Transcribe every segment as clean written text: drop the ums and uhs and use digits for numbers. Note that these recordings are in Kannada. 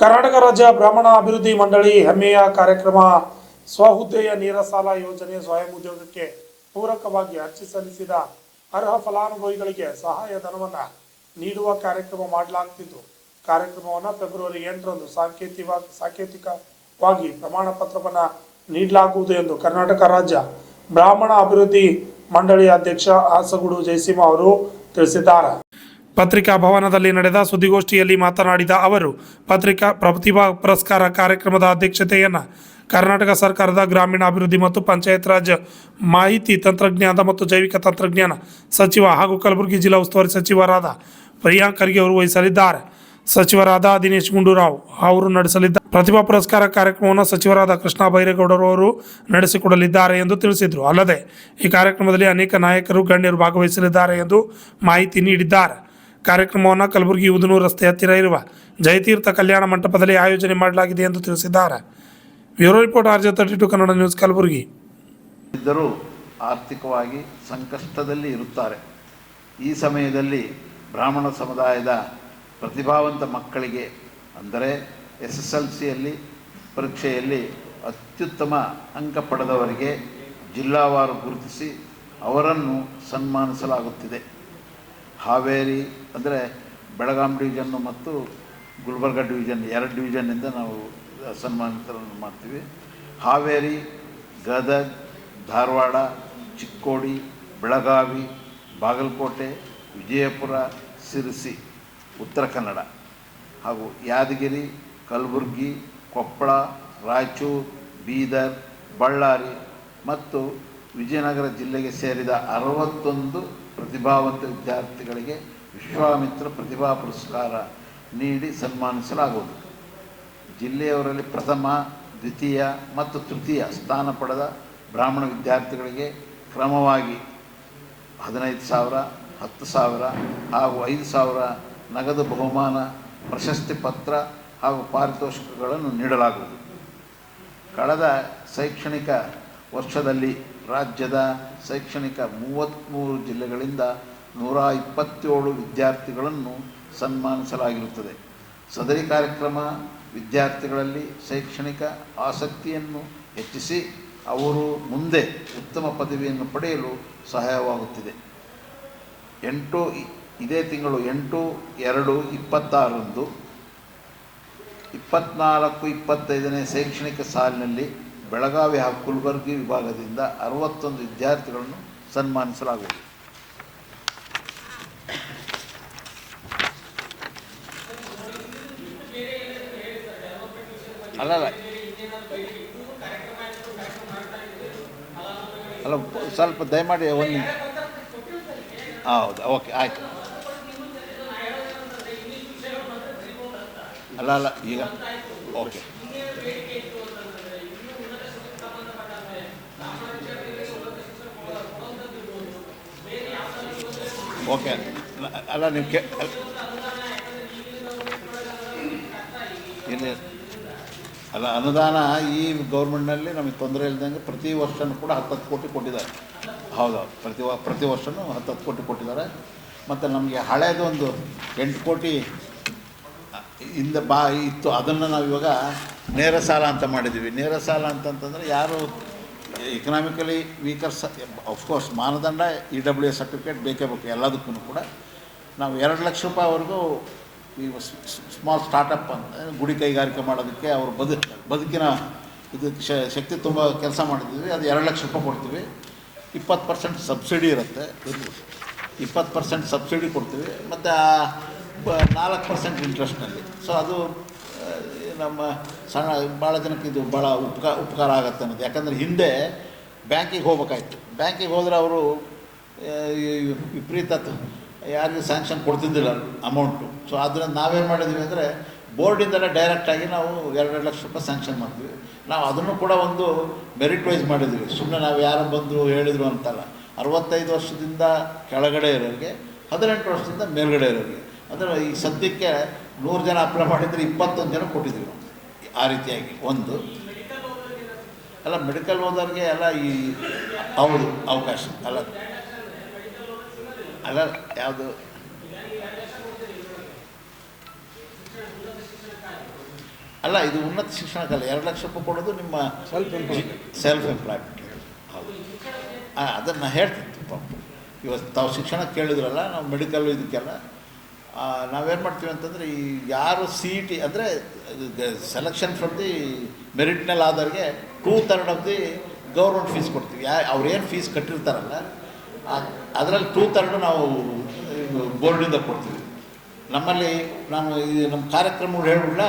ಕರ್ನಾಟಕ ರಾಜ್ಯ ಬ್ರಾಹ್ಮಣ ಅಭಿವೃದ್ಧಿ ಮಂಡಳಿ ಹೆಮ್ಮೆಯ ಕಾರ್ಯಕ್ರಮ ಸ್ವಹುದ್ದೆಯ ನೇರ ಸಾಲ ಯೋಜನೆ ಸ್ವಯಂ ಉದ್ಯೋಗಕ್ಕೆ ಪೂರಕವಾಗಿ ಅರ್ಜಿ ಸಲ್ಲಿಸಿದ ಅರ್ಹ ಫಲಾನುಭವಿಗಳಿಗೆ ಸಹಾಯ ಧನವನ್ನು ನೀಡುವ ಕಾರ್ಯಕ್ರಮ ಮಾಡಲಾಗುತ್ತಿದ್ದು ಕಾರ್ಯಕ್ರಮವನ್ನು ಫೆಬ್ರವರಿ 8ರಂದು ಸಾಂಕೇತಿಕವಾಗಿ ಪ್ರಮಾಣ ಪತ್ರವನ್ನು ನೀಡಲಾಗುವುದು ಎಂದು ಕರ್ನಾಟಕ ರಾಜ್ಯ ಬ್ರಾಹ್ಮಣ ಅಭಿವೃದ್ಧಿ ಮಂಡಳಿ ಅಧ್ಯಕ್ಷ ಆಸಗುಡು ಜಯಸಿಂಹ ಅವರು ತಿಳಿಸಿದ್ದಾರೆ. ಪತ್ರಿಕಾ ಭವನದಲ್ಲಿ ನಡೆದ ಸುದ್ದಿಗೋಷ್ಠಿಯಲ್ಲಿ ಮಾತನಾಡಿದ ಅವರು ಪ್ರತಿಭಾ ಪುರಸ್ಕಾರ ಕಾರ್ಯಕ್ರಮದ ಅಧ್ಯಕ್ಷತೆಯನ್ನು ಕರ್ನಾಟಕ ಸರ್ಕಾರದ ಗ್ರಾಮೀಣಾಭಿವೃದ್ಧಿ ಮತ್ತು ಪಂಚಾಯತ್ ರಾಜ್ ಮಾಹಿತಿ ತಂತ್ರಜ್ಞಾನ ಮತ್ತು ಜೈವಿಕ ತಂತ್ರಜ್ಞಾನ ಸಚಿವ ಹಾಗೂ ಕಲಬುರಗಿ ಜಿಲ್ಲಾ ಉಸ್ತುವಾರಿ ಸಚಿವರಾದ ಪ್ರಿಯಾಂಕ್ ಖರ್ಗೆ ಅವರು ವಹಿಸಲಿದ್ದಾರೆ. ಸಚಿವರಾದ ದಿನೇಶ್ ಗುಂಡೂರಾವ್ ಅವರು ನಡೆಸಲಿದ್ದಾರೆ. ಪ್ರತಿಭಾ ಪುರಸ್ಕಾರ ಕಾರ್ಯಕ್ರಮವನ್ನು ಸಚಿವರಾದ ಕೃಷ್ಣ ಬೈರೇಗೌಡರು ಅವರು ನಡೆಸಿಕೊಡಲಿದ್ದಾರೆ ಎಂದು ತಿಳಿಸಿದರು. ಅಲ್ಲದೆ ಈ ಕಾರ್ಯಕ್ರಮದಲ್ಲಿ ಅನೇಕ ನಾಯಕರು ಗಣ್ಯರು ಭಾಗವಹಿಸಲಿದ್ದಾರೆ ಎಂದು ಮಾಹಿತಿ ನೀಡಿದ್ದಾರೆ. ಕಾರ್ಯಕ್ರಮವನ್ನು ಕಲಬುರಗಿ ಉದನೂರು ರಸ್ತೆ ಹತ್ತಿರ ಇರುವ ಜಯತೀರ್ಥ ಕಲ್ಯಾಣ ಮಂಟಪದಲ್ಲಿ ಆಯೋಜನೆ ಮಾಡಲಾಗಿದೆ ಎಂದು ತಿಳಿಸಿದ್ದಾರೆ. Bureau report RJ32 Kannada news Kalaburagi. ಇದ್ದರೂ ಆರ್ಥಿಕವಾಗಿ ಸಂಕಷ್ಟದಲ್ಲಿ ಇರುತ್ತಾರೆ. ಈ ಸಮಯದಲ್ಲಿ ಬ್ರಾಹ್ಮಣ ಸಮುದಾಯದ ಪ್ರತಿಭಾವಂತ ಮಕ್ಕಳಿಗೆ ಅಂದರೆ SSLCಯಲ್ಲಿ ಪರೀಕ್ಷೆಯಲ್ಲಿ ಅತ್ಯುತ್ತಮ ಅಂಕ ಪಡೆದವರಿಗೆ ಜಿಲ್ಲಾವಾರು ಗುರುತಿಸಿ ಅವರನ್ನು ಸನ್ಮಾನಿಸಲಾಗುತ್ತಿದೆ. ಹಾವೇರಿ ಅಂದರೆ ಬೆಳಗಾಂ ಡಿವಿಷನ್ನು ಮತ್ತು ಗುಲ್ಬರ್ಗ ಡಿವಿಷನ್ 2 ಡಿವಿಷನ್ನಿಂದ ನಾವು ಸನ್ಮಾನಿತರನ್ನು ಮಾಡ್ತೀವಿ. ಹಾವೇರಿ, ಗದಗ, ಧಾರವಾಡ, ಚಿಕ್ಕೋಡಿ, ಬೆಳಗಾವಿ, ಬಾಗಲಕೋಟೆ, ವಿಜಯಪುರ, ಸಿರಸಿ, ಉತ್ತರ ಕನ್ನಡ ಹಾಗೂ ಯಾದಗಿರಿ, ಕಲಬುರಗಿ, ಕೊಪ್ಪಳ, ರಾಯಚೂರು, ಬೀದರ್, ಬಳ್ಳಾರಿ ಮತ್ತು ವಿಜಯನಗರ ಜಿಲ್ಲೆಗೆ ಸೇರಿದ 61 ಪ್ರತಿಭಾವಂತ ವಿದ್ಯಾರ್ಥಿಗಳಿಗೆ ವಿಶ್ವಾಮಿತ್ರ ಪ್ರತಿಭಾ ಪುರಸ್ಕಾರ ನೀಡಿ ಸನ್ಮಾನಿಸಲಾಗುವುದು. ಜಿಲ್ಲೆಯವರಲ್ಲಿ ಪ್ರಥಮ, ದ್ವಿತೀಯ ಮತ್ತು ತೃತೀಯ ಸ್ಥಾನ ಪಡೆದ ಬ್ರಾಹ್ಮಣ ವಿದ್ಯಾರ್ಥಿಗಳಿಗೆ ಕ್ರಮವಾಗಿ 15,000, 10,000 ಹಾಗೂ 5,000 ನಗದು ಬಹುಮಾನ, ಪ್ರಶಸ್ತಿ ಪತ್ರ ಹಾಗೂ ಪಾರಿತೋಷಿಕಗಳನ್ನು ನೀಡಲಾಗುವುದು. ಕಳೆದ ಶೈಕ್ಷಣಿಕ ವರ್ಷದಲ್ಲಿ ರಾಜ್ಯದ ಶೈಕ್ಷಣಿಕ 33 ಜಿಲ್ಲೆಗಳಿಂದ 127 ವಿದ್ಯಾರ್ಥಿಗಳನ್ನು ಸನ್ಮಾನಿಸಲಾಗಿರುತ್ತದೆ. ಸದರಿ ಕಾರ್ಯಕ್ರಮ ವಿದ್ಯಾರ್ಥಿಗಳಲ್ಲಿ ಶೈಕ್ಷಣಿಕ ಆಸಕ್ತಿಯನ್ನು ಹೆಚ್ಚಿಸಿ ಅವರು ಮುಂದೆ ಉತ್ತಮ ಪದವಿಯನ್ನು ಪಡೆಯಲು ಸಹಾಯವಾಗುತ್ತಿದೆ. ಇದೇ ತಿಂಗಳು 8/2/26ರಂದು 24-25ನೇ ಶೈಕ್ಷಣಿಕ ಸಾಲಿನಲ್ಲಿ ಬೆಳಗಾವಿ ಹಾಗೂ ಕಲಬುರಗಿ ವಿಭಾಗದಿಂದ 61 ವಿದ್ಯಾರ್ಥಿಗಳನ್ನು ಸನ್ಮಾನಿಸಲಾಗುವುದು. ಅಲ್ಲ ಸ್ವಲ್ಪ ದಯಮಾಡಿ ಒಂದು ಹೌದು, ಓಕೆ, ಆಯಿತು. ಅಲ್ಲ ಈಗ ಓಕೆ, ಓಕೆ. ಅಲ್ಲ ನೀವು ಇಲ್ಲಿ ಅಲ್ಲ ಅನುದಾನ ಈ ಗೌರ್ಮೆಂಟ್ನಲ್ಲಿ ನಮಗೆ ತೊಂದರೆ ಇಲ್ಲದಂಗೆ ಪ್ರತಿ ವರ್ಷವೂ ಕೂಡ 10 ಕೋಟಿ ಕೊಟ್ಟಿದ್ದಾರೆ. ಹೌದೌದು, ಪ್ರತಿ ವರ್ಷವೂ 10 ಕೋಟಿ ಕೊಟ್ಟಿದ್ದಾರೆ. ಮತ್ತು ನಮಗೆ ಹಳೇದು ಒಂದು 8 ಕೋಟಿ ಇತ್ತು, ಅದನ್ನು ನಾವು ಇವಾಗ ನೇರ ಸಾಲ ಅಂತ ಮಾಡಿದ್ದೀವಿ. ನೇರ ಸಾಲ ಅಂತಂತಂದರೆ ಯಾರು ಎಕನಾಮಿಕಲಿ ವೀಕರ್ಸ್, ಆಫ್ಕೋರ್ಸ್ ಮಾನದಂಡ EWS ಸರ್ಟಿಫಿಕೇಟ್ ಬೇಕೇ ಬೇಕು ಎಲ್ಲದಕ್ಕೂ ಕೂಡ. ನಾವು 2 ಲಕ್ಷ ರೂಪಾಯಿವರೆಗೂ ಈ ಸ್ಮಾಲ್ ಸ್ಟಾರ್ಟಪ್ ಅಂತ ಗುಡಿ ಕೈಗಾರಿಕೆ ಮಾಡೋದಕ್ಕೆ ಅವರು ಬದುಕಿನ ಇದಕ್ಕೆ ಶಕ್ತಿ ತುಂಬ ಕೆಲಸ ಮಾಡಿದ್ದೀವಿ. ಅದು 2 ಲಕ್ಷ ರೂಪಾಯಿ ಕೊಡ್ತೀವಿ. 20% ಸಬ್ಸಿಡಿ ಇರುತ್ತೆ, 20% ಸಬ್ಸಿಡಿ ಕೊಡ್ತೀವಿ ಮತ್ತು 4% ಇಂಟ್ರೆಸ್ಟ್ನಲ್ಲಿ. ಸೊ ಅದು ನಮ್ಮ ಸಣ್ಣ ಭಾಳ ಜನಕ್ಕೆ ಇದು ಭಾಳ ಉಪಕಾರ ಆಗುತ್ತೆ ಅನ್ನೋದು. ಯಾಕಂದರೆ ಹಿಂದೆ ಬ್ಯಾಂಕಿಗೆ ಹೋಗ್ಬೇಕಾಯ್ತು. ಬ್ಯಾಂಕಿಗೆ ಹೋದರೆ ಅವರು ವಿಪರೀತ ಯಾರಿಗೂ ಸ್ಯಾಂಕ್ಷನ್ ಕೊಡ್ತಿದ್ದಿಲ್ಲ ಅಮೌಂಟು. ಸೊ ಅದನ್ನು ನಾವೇನು ಮಾಡಿದ್ವಿ ಅಂದರೆ ಬೋರ್ಡಿಂದಲೇ ಡೈರೆಕ್ಟಾಗಿ ನಾವು 2 ಲಕ್ಷ ರೂಪಾಯಿ ಸ್ಯಾಂಕ್ಷನ್ ಮಾಡ್ತೀವಿ. ನಾವು ಅದನ್ನು ಕೂಡ ಒಂದು ಮೆರಿಟ್ ವೈಸ್ ಮಾಡಿದ್ವಿ. ಸುಮ್ಮನೆ ನಾವು ಯಾರು ಬಂದರು ಹೇಳಿದರು ಅಂತಲ್ಲ. 65 ವರ್ಷದಿಂದ ಕೆಳಗಡೆ ಇರೋರಿಗೆ, 18 ವರ್ಷದಿಂದ ಮೇಲ್ಗಡೆ ಇರೋರಿಗೆ. ಅಂದರೆ ಈ ಸದ್ಯಕ್ಕೆ 100 ಜನ ಅಪ್ಲೈ ಮಾಡಿದರೆ 21 ಜನ ಕೊಟ್ಟಿದ್ವಿ ನಾವು. ಆ ರೀತಿಯಾಗಿ ಒಂದು ಅಲ್ಲ ಮೆಡಿಕಲ್ ಓದೋರಿಗೆ ಎಲ್ಲ ಈ ಹೌದು ಅವಕಾಶ ಅಲ್ಲ ಯಾವುದು ಅಲ್ಲ, ಇದು ಉನ್ನತ ಶಿಕ್ಷಣಕ್ಕಲ್ಲ. 2 ಲಕ್ಷ ರೂಪಾಯಿ ಕೊಡೋದು ನಿಮ್ಮ ಸೆಲ್ಫ್ ಎಂಪ್ಲಾಯ್ಮೆಂಟ್. ಹೌದು, ಅದನ್ನು ಹೇಳ್ತಿತ್ತು ಪಾಪ. ಇವತ್ತು ತಾವು ಶಿಕ್ಷಣ ಕೇಳಿದ್ರಲ್ಲ, ನಾವು ಮೆಡಿಕಲ್ ಇದಕ್ಕೆಲ್ಲ ನಾವೇನು ಮಾಡ್ತೀವಿ ಅಂತಂದರೆ, ಈ ಯಾರು CET ಅಂದರೆ ಸೆಲೆಕ್ಷನ್ ಫ್ರಮ್ ದಿ ಮೆರಿಟ್ನಲ್ಲಿ ಆದವ್ರಿಗೆ 2/3 ಆಫ್ ದಿ ಗೌರ್ಮೆಂಟ್ ಫೀಸ್ ಕೊಡ್ತೀವಿ. ಅವ್ರೇನು ಫೀಸ್ ಕಟ್ಟಿರ್ತಾರಲ್ಲ ಅದರಲ್ಲಿ 2/3 ನಾವು ಬೋರ್ಡಿಂದ ಕೊಡ್ತೀವಿ. ನಮ್ಮಲ್ಲಿ ನಾನು ಈ ನಮ್ಮ ಕಾರ್ಯಕ್ರಮಗಳು ಹೇಳ್ಬಿಡ್ಲ,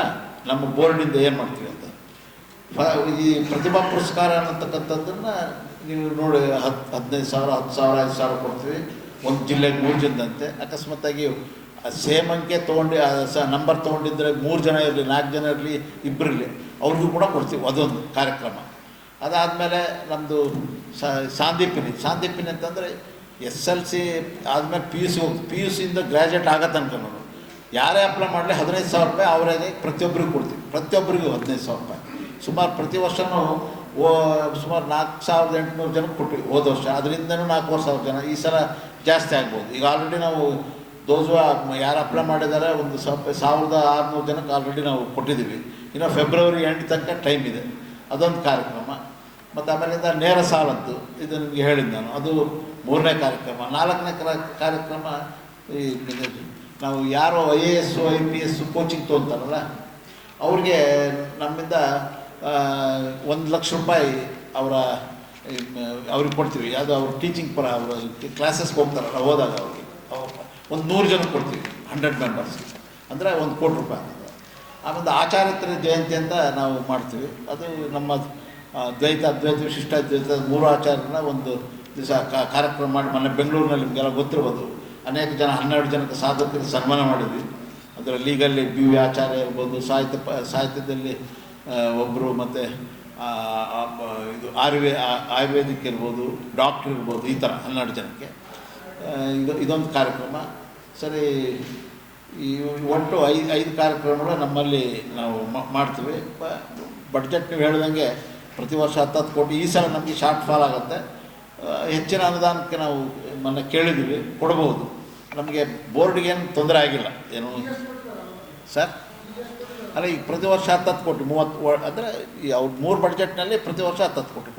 ನಮ್ಮ ಬೋರ್ಡಿಂದ ಏನು ಮಾಡ್ತೀವಿ ಅಂತ. ಈ ಪ್ರತಿಭಾ ಪುರಸ್ಕಾರ ಅನ್ನತಕ್ಕಂಥದ್ದನ್ನು ನೀವು ನೋಡಿ 15,000, 10,000, 5,000 ಕೊಡ್ತೀವಿ. ಒಂದು ಜಿಲ್ಲೆಗೆ 3 ಜನದಂತೆ. ಅಕಸ್ಮಾತ್ತಾಗಿ ಸೇಮ್ ಅಂಕೆ ತೊಗೊಂಡು ನಂಬರ್ ತೊಗೊಂಡಿದ್ದರೆ 3 ಜನ ಇರಲಿ, 4 ಜನ ಇರಲಿ, 2 ಇರಲಿ, ಅವ್ರಿಗೂ ಕೂಡ ಕೊಡ್ತೀವಿ. ಅದೊಂದು ಕಾರ್ಯಕ್ರಮ. ಅದಾದಮೇಲೆ ನಮ್ಮದು ಸಾಂದೀಪಿನಿ ಅಂತಂದರೆ SLC ಆದಮೇಲೆ PUC ಇಂದ ಗ್ರ್ಯಾಜುಯೇಟ್ ಆಗೋ ತನಕ ನಾವು ಯಾರೇ ಅಪ್ಲೈ ಮಾಡಲಿ 15,000 ರೂಪಾಯಿ ಅವರಿಗೆ ಪ್ರತಿಯೊಬ್ಬರಿಗೂ ಕೊಡ್ತೀವಿ. ಪ್ರತಿಯೊಬ್ಬರಿಗೂ 15,000 ರೂಪಾಯಿ. ಸುಮಾರು ಪ್ರತಿ ವರ್ಷವೂ ಸುಮಾರು 4,800 ಜನಕ್ಕೆ ಕೊಟ್ಟಿವಿ ಹೋದ ವರ್ಷ. ಅದರಿಂದನೂ 4,000 ಜನ. ಈ ಸಲ ಜಾಸ್ತಿ ಆಗ್ಬೋದು. ಈಗ ಆಲ್ರೆಡಿ ನಾವು ಯಾರು ಅಪ್ಲೈ ಮಾಡಿದ್ದಾರೆ ಒಂದು 1,600 ಜನಕ್ಕೆ ಆಲ್ರೆಡಿ ನಾವು ಕೊಟ್ಟಿದ್ದೀವಿ. ಇನ್ನು ಫೆಬ್ರವರಿ ಎಂಡ್ ತನಕ ಟೈಮ್ ಇದೆ. ಅದೊಂದು ಕಾರ್ಯಕ್ರಮ. ಮತ್ತು ಆಮೇಲಿಂದ ನೇರ ಸಾಲದ್ದು, ಇದು ನಿಮಗೆ ಹೇಳಿದ್ದು ನಾನು. ಅದು 3ನೇ ಕಾರ್ಯಕ್ರಮ. 4ನೇ ಕಾರ್ಯಕ್ರಮ, ಈ ನಾವು ಯಾರು IAS IPS ಕೋಚಿಂಗ್ ತೊಗೊತಾರಲ್ಲ ಅವ್ರಿಗೆ ನಮ್ಮಿಂದ 1 ಲಕ್ಷ ರೂಪಾಯಿ ಅವ್ರಿಗೆ ಕೊಡ್ತೀವಿ. ಯಾವುದೋ ಅವ್ರು ಟೀಚಿಂಗ್ ಅವರು ಕ್ಲಾಸಸ್ಗೆ ಹೋಗ್ತಾರಲ್ಲ, ಹೋದಾಗ ಅವ್ರಿಗೆ ಒಂದು 100 ಜನ ಕೊಡ್ತೀವಿ, 100 ಮೆಂಬರ್ಸ್. ಅಂದರೆ 1 ಕೋಟಿ ರೂಪಾಯಿ. ಆಮೇಲೆ ಆಚಾರ್ಯರ ಜಯಂತಿ ಅಂತ ನಾವು ಮಾಡ್ತೀವಿ. ಅದು ನಮ್ಮ ದ್ವೈತ, ಅದ್ವೈತ, ವಿಶಿಷ್ಟಾದ್ವೈತ 3 ಆಚಾರ್ಯರನ್ನ ಒಂದು ದಿವಸ ಕಾರ್ಯಕ್ರಮ ಮಾಡಿ ಮೊನ್ನೆ ಬೆಂಗಳೂರಿನಲ್ಲಿ ನಿಮಗೆಲ್ಲ ಗೊತ್ತಿರ್ಬೋದು. ಅನೇಕ ಜನ 12 ಜನಕ್ಕೆ ಸಾಧಕರಿಗೆ ಸನ್ಮಾನ ಮಾಡಿದ್ವಿ. ಅದರ ಲೀಗಲ್ಲಿ BV ಆಚಾರ್ಯ ಇರ್ಬೋದು, ಸಾಹಿತ್ಯದಲ್ಲಿ ಒಬ್ಬರು, ಮತ್ತು ಇದು ಆಯುರ್ವೇದಿಕ್ ಇರ್ಬೋದು, ಡಾಕ್ಟ್ರ್ ಇರ್ಬೋದು, ಈ ಥರ 12 ಜನಕ್ಕೆ ಇದೊಂದು ಕಾರ್ಯಕ್ರಮ. ಸರಿ, ಈ ಒಟ್ಟು 5 ಕಾರ್ಯಕ್ರಮಗಳು ನಮ್ಮಲ್ಲಿ ನಾವು ಮಾಡ್ತೀವಿ. ಬಡ್ಜೆಟ್ ನೀವು ಹೇಳ್ದಂಗೆ ಪ್ರತಿ ವರ್ಷ 10 ಕೋಟಿ. ಈ ಸಲ ನಮಗೆ ಶಾರ್ಟ್ ಫಾಲ್ ಆಗುತ್ತೆ. ಹೆಚ್ಚಿನ ಅನುದಾನಕ್ಕೆ ನಾವು ಮೊನ್ನೆ ಕೇಳಿದ್ದೀವಿ, ಕೊಡ್ಬೋದು. ನಮಗೆ ಬೋರ್ಡ್ಗೇನು ತೊಂದರೆ ಆಗಿಲ್ಲ ಏನು ಸರ್. ಅಲ್ಲ, ಈಗ ಪ್ರತಿ ವರ್ಷ 10 ಕೋಟಿ 30 ಅಂದರೆ ಅವ್ರು 3 ಬಡ್ಜೆಟ್ನಲ್ಲಿ ಪ್ರತಿ ವರ್ಷ 10 ಕೋಟಿ ಕೊಡ್ತೀವಿ.